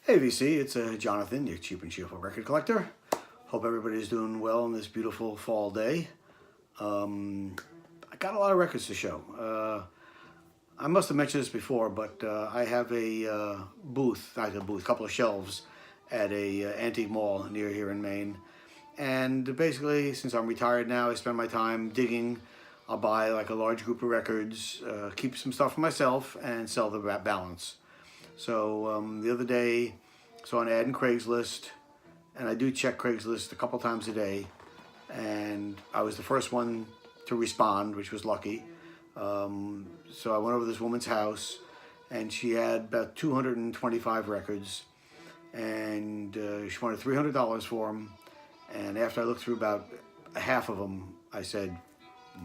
Hey VC, it's Jonathan, your cheap and cheerful record collector. Hope everybody's doing well on this beautiful fall day. I got a lot of records to show. I must have mentioned this before, but I have a couple of shelves at a antique mall near here in Maine. And basically, since I'm retired now, I spend my time digging. I'll buy like a large group of records, keep some stuff for myself, and sell the balance. So the other day, saw an ad in Craigslist, and I do check Craigslist a couple times a day, and I was the first one to respond, which was lucky. So I went over to this woman's house, and she had about 225 records, and she wanted $300 for them. And after I looked through about half of them, I said,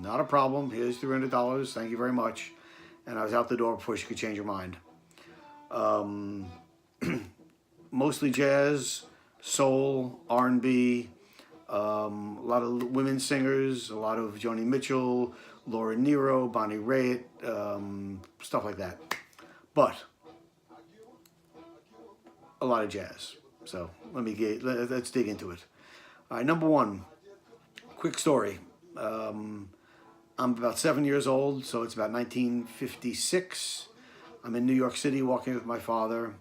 "Not a problem. Here's $300. Thank you very much." And I was out the door before she could change her mind. Mostly jazz, soul, R&B, a lot of women singers, a lot of Joni Mitchell, Laura Nyro, Bonnie Raitt, stuff like that. But a lot of jazz. So let's dig into it. All right, number one, quick story. I'm about 7 years old, so it's about 1956. I'm in New York City walking with my father.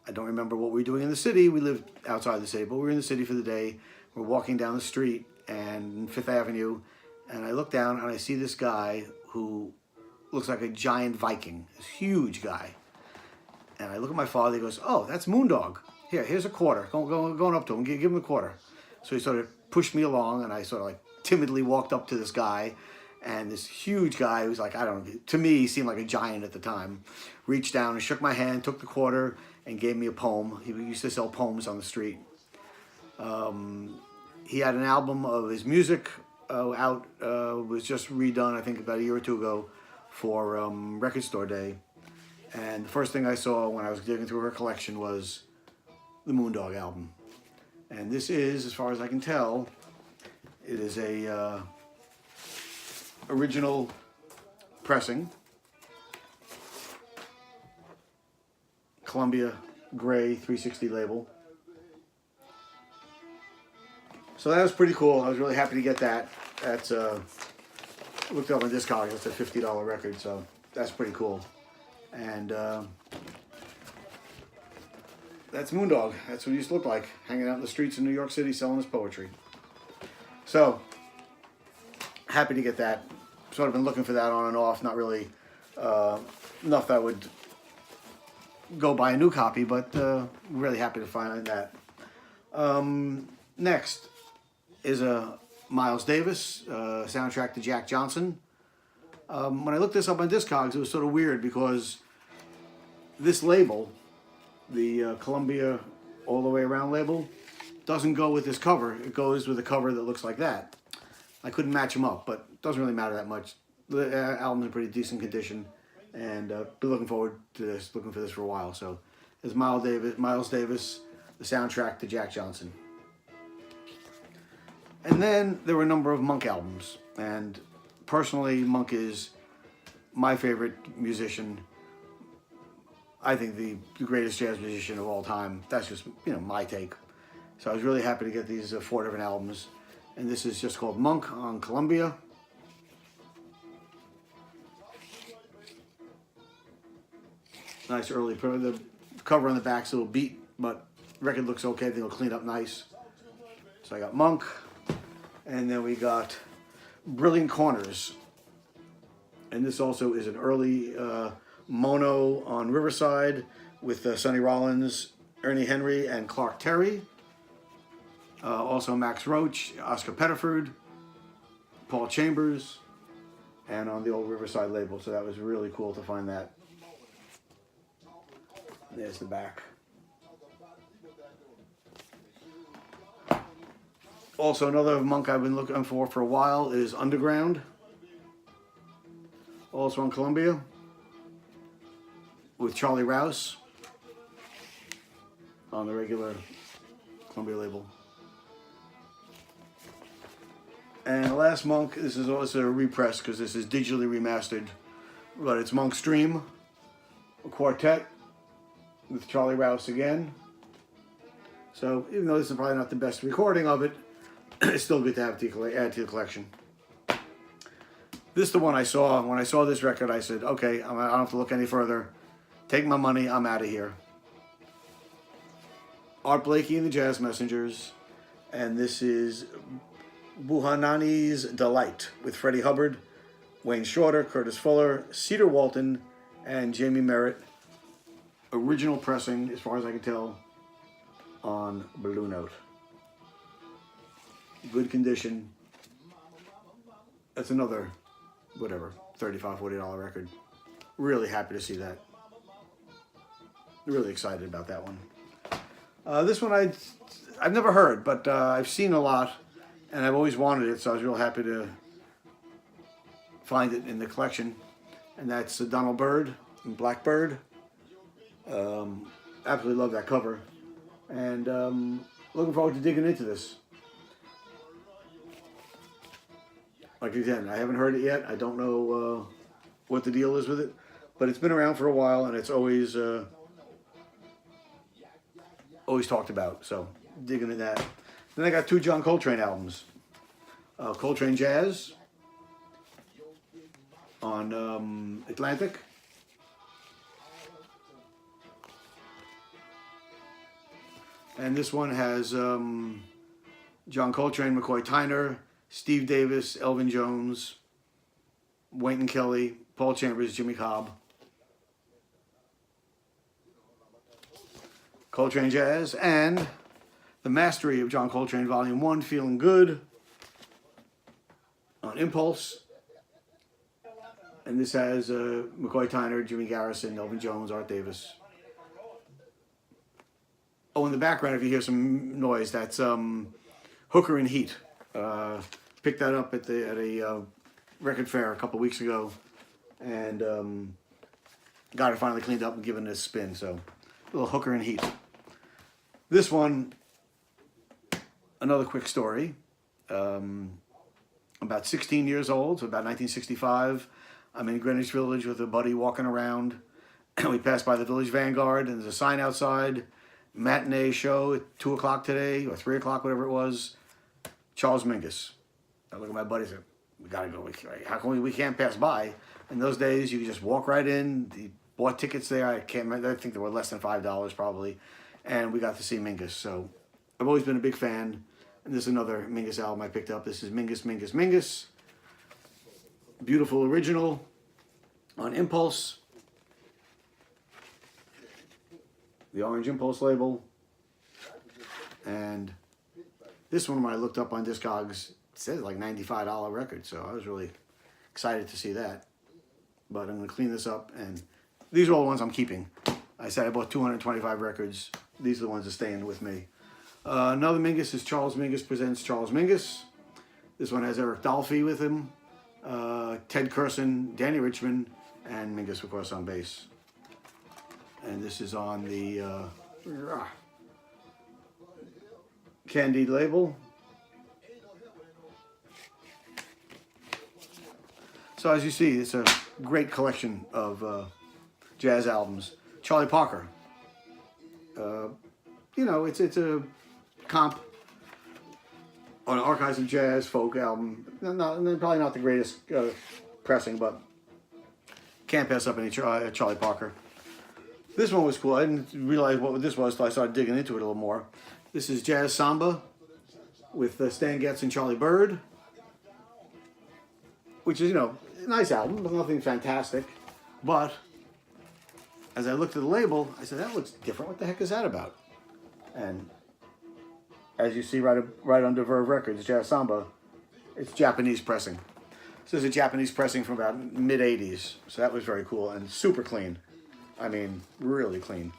I don't remember what we were doing in the city. We lived outside the city, but we were in the city for the day. We're walking down the street and Fifth Avenue, and I look down and I see this guy who looks like a giant Viking, this huge guy. And I look at my father. He goes, "Oh, that's Moondog. Here's a quarter." Going up to him, give him a quarter. So he sort of pushed me along, and I sort of like timidly walked up to this guy. And this huge guy who's like, I don't know, to me, he seemed like a giant at the time, reached down and shook my hand, took the quarter, and gave me a poem. He used to sell poems on the street. He had an album of his music out, was just redone, I think, about a year or two ago for Record Store Day. And the first thing I saw when I was digging through her collection was the Moondog album. And this is, as far as I can tell, it is a original pressing, Columbia gray 360 label. So that was pretty cool. I was really happy to get that. That's looked up on Discogs. That's a $50 record, so that's pretty cool. And that's Moondog. That's what he used to look like, hanging out in the streets of New York City selling his poetry. So happy to get that. Sort of been looking for that on and off. Not really enough that I would go buy a new copy, but really happy to find that. Next is a Miles Davis soundtrack to Jack Johnson. When I looked this up on Discogs, it was sort of weird because this label, the Columbia All the Way Around label, doesn't go with this cover. It goes with a cover that looks like that. I couldn't match them up, but it doesn't really matter that much. The album's in pretty decent condition, and been looking forward to this, looking for this for a while. So, there's Miles Davis, the soundtrack to Jack Johnson. And then there were a number of Monk albums, and personally, Monk is my favorite musician. I think the greatest jazz musician of all time. That's just, my take. So I was really happy to get these 4 different albums. And this is just called Monk on Columbia. Nice early, the cover on the back's a little beat, but the record looks okay. I think it'll clean up nice. So I got Monk, and then we got Brilliant Corners. And this also is an early mono on Riverside with Sonny Rollins, Ernie Henry, and Clark Terry. Also Max Roach, Oscar Pettiford, Paul Chambers, and on the old Riverside label. So that was really cool to find that. There's the back. Also, another Monk I've been looking for a while is Underground. Also on Columbia with Charlie Rouse on the regular Columbia label. And the last Monk, this is also a repress because this is digitally remastered, but it's Monk's Dream, a quartet with Charlie Rouse again. So even though this is probably not the best recording of it, it's still good to have to add to the collection. This is the one I saw. When I saw this record, I said, okay, I don't have to look any further. Take my money, I'm out of here. Art Blakey and the Jazz Messengers. And this is Buhanani's Delight with Freddie Hubbard, Wayne Shorter, Curtis Fuller, Cedar Walton, and Jamie Merritt. Original pressing, as far as I can tell, on Blue Note. Good condition. That's another, whatever, $35, $40 record. Really happy to see that. Really excited about that one. This one I've never heard, but I've seen a lot, and I've always wanted it, so I was real happy to find it in the collection. And that's Donald Byrd and Blackbird. Absolutely love that cover. And looking forward to digging into this. Like again, I haven't heard it yet. I don't know what the deal is with it, but it's been around for a while, and it's always talked about. So digging into that. Then I got 2 John Coltrane albums. Coltrane Jazz on Atlantic. And this one has John Coltrane, McCoy Tyner, Steve Davis, Elvin Jones, Wynton Kelly, Paul Chambers, Jimmy Cobb. Coltrane Jazz, and The Mastery of John Coltrane, Volume 1, Feeling Good, on Impulse. And this has McCoy Tyner, Jimmy Garrison, Elvin Jones, Art Davis. Oh, in the background, if you hear some noise, that's Hooker and Heat. Picked that up at a record fair a couple weeks ago, and got it finally cleaned up and given it a spin. So, a little Hooker and Heat. This one, another quick story. About 16 years old, so about 1965. I'm in Greenwich Village with a buddy walking around. We passed by the Village Vanguard, and there's a sign outside. Matinee show at 2 o'clock today, or 3 o'clock, whatever it was. Charles Mingus. I look at my buddy and say, we gotta go. How come we can't pass by? In those days, you could just walk right in. He bought tickets there. I can't remember. I think they were less than $5 probably. And we got to see Mingus. So I've always been a big fan. And this is another Mingus album I picked up. This is Mingus, Mingus, Mingus. Beautiful original on Impulse. The orange Impulse label. And this one, when I looked up on Discogs, it says like $95 record. So I was really excited to see that. But I'm going to clean this up. And these are all the ones I'm keeping. I said I bought 225 records. These are the ones that are staying with me. Another Mingus is Charles Mingus Presents Charles Mingus. This one has Eric Dolphy with him, Ted Curson, Danny Richmond, and Mingus, of course, on bass. And this is on the Candide label. So as you see, it's a great collection of jazz albums. Charlie Parker. You know, it's a comp on Archives of Jazz folk album. Probably not the greatest pressing, but can't pass up any Charlie Parker. This one was cool. I didn't realize what this was until I started digging into it a little more. This is Jazz Samba with Stan Getz and Charlie Byrd, which is, you know, a nice album, but nothing fantastic. But as I looked at the label, I said, that looks different. What the heck is that about? And as you see right under Verve Records, Jazz Samba, it's Japanese pressing. So this is a Japanese pressing from about mid-'80s. So that was very cool and super clean. I mean, really clean.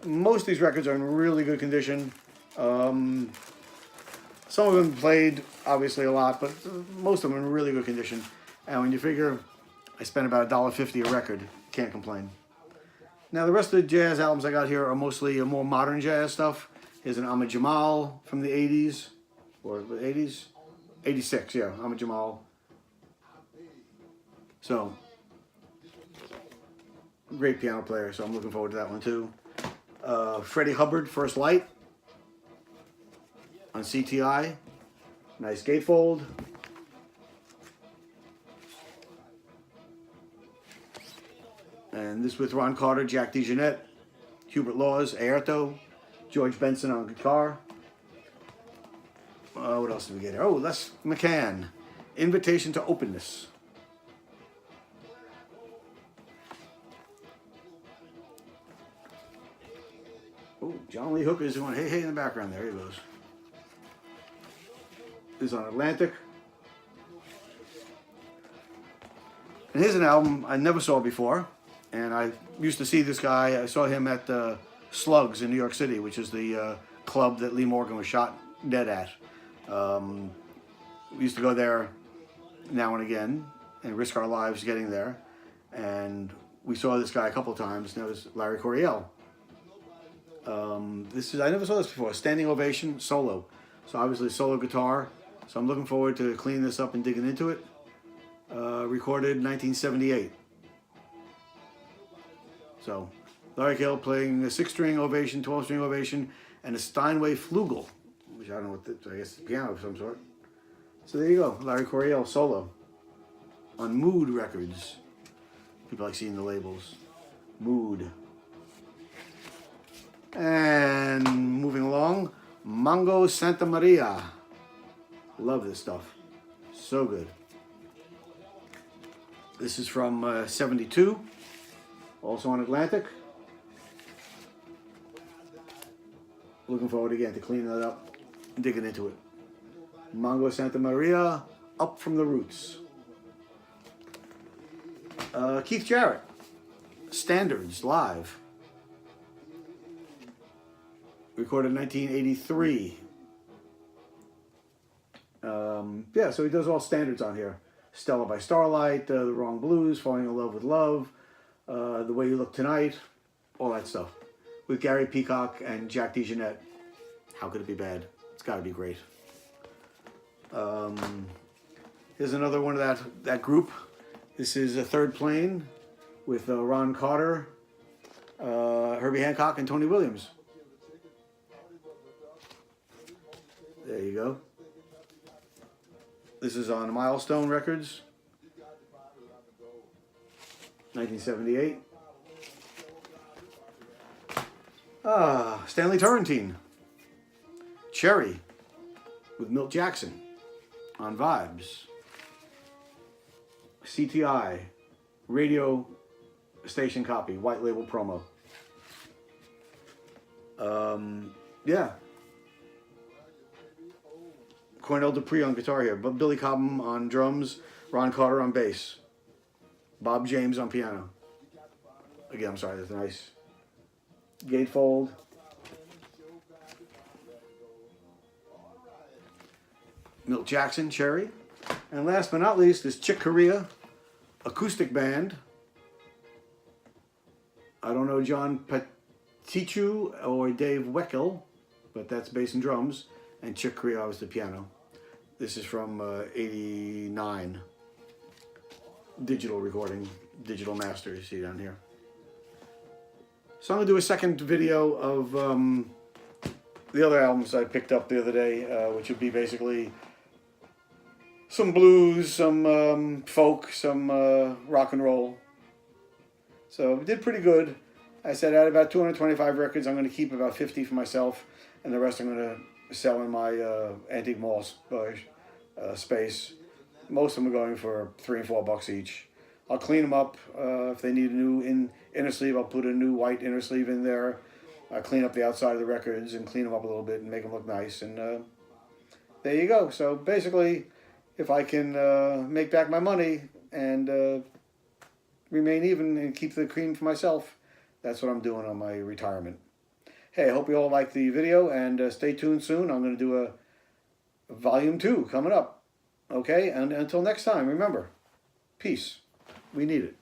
Most of these records are in really good condition. Some of them played, obviously, a lot, but most of them in really good condition. And when you figure I spent about $1.50 a record, can't complain. Now, the rest of the jazz albums I got here are mostly more modern jazz stuff. Here's an Ahmad Jamal from the 80s. Or the 80s? 86, yeah, Ahmad Jamal. So, great piano player, so I'm looking forward to that one too. Freddie Hubbard, First Light. on CTI. Nice gatefold. And this with Ron Carter, Jack DeJohnette, Hubert Laws, Aerto, George Benson on guitar. What else did we get here? Oh, Les McCann, Invitation to Openness. Oh, John Lee Hooker's going hey hey in the background. There he goes. This is on Atlantic. And here's an album I never saw before. And I used to see this guy. I saw him at Slugs in New York City, which is the club that Lee Morgan was shot dead at. We used to go there now and again and risk our lives getting there. And we saw this guy a couple of times, and that was Larry Coryell. I never saw this before, standing ovation solo. So obviously solo guitar. So I'm looking forward to cleaning this up and digging into it. Recorded 1978. So Larry Coryell playing a 6-string ovation, 12-string ovation, and a Steinway flugel, which I don't know what this, I guess it's piano of some sort. So there you go, Larry Coryell solo on Mood Records. People like seeing the labels. Mood. And moving along, Mango Santa Maria. Love this stuff. So good. This is from 72, also on Atlantic. Looking forward again to cleaning that up and digging into it. Mango Santa Maria, Up from the Roots. Keith Jarrett, Standards, live. Recorded in 1983. Yeah, so he does all standards on here. Stella by Starlight, The Wrong Blues, Falling in Love with Love, The Way You Look Tonight, all that stuff. With Gary Peacock and Jack DeJohnette. How could it be bad? It's got to be great. Here's another one of that group. This is a Third Plane with Ron Carter, Herbie Hancock, and Tony Williams. There you go. This is on Milestone Records, 1978. Stanley Turrentine, Cherry, with Milt Jackson on Vibes. CTI, radio station copy, white label promo. Yeah. Cornell Dupree on guitar here, but Billy Cobham on drums, Ron Carter on bass, Bob James on piano. Again, I'm sorry, that's a nice gatefold. Milt Jackson, Cherry. And last but not least is Chick Corea, acoustic band. I don't know John Petichu or Dave Weckel, but that's bass and drums. And Chick Corea was the piano. This is from 89. Digital recording, digital master, you see down here. So I'm going to do a second video of the other albums I picked up the other day, which would be basically some blues, some folk, some rock and roll. So we did pretty good. I said I had about 225 records. I'm going to keep about 50 for myself, and the rest I'm going to sell in my antique mall space. Most of them are going for $3 and $4 each. I'll clean them up. If they need a new inner sleeve, I'll put a new white inner sleeve in there. I'll clean up the outside of the records and clean them up a little bit and make them look nice. And there you go. So basically, if I can make back my money and remain even and keep the cream for myself, that's what I'm doing on my retirement. Hey, I hope you all like the video, and stay tuned soon. I'm going to do a volume 2 coming up. Okay, and until next time, remember, peace. We need it.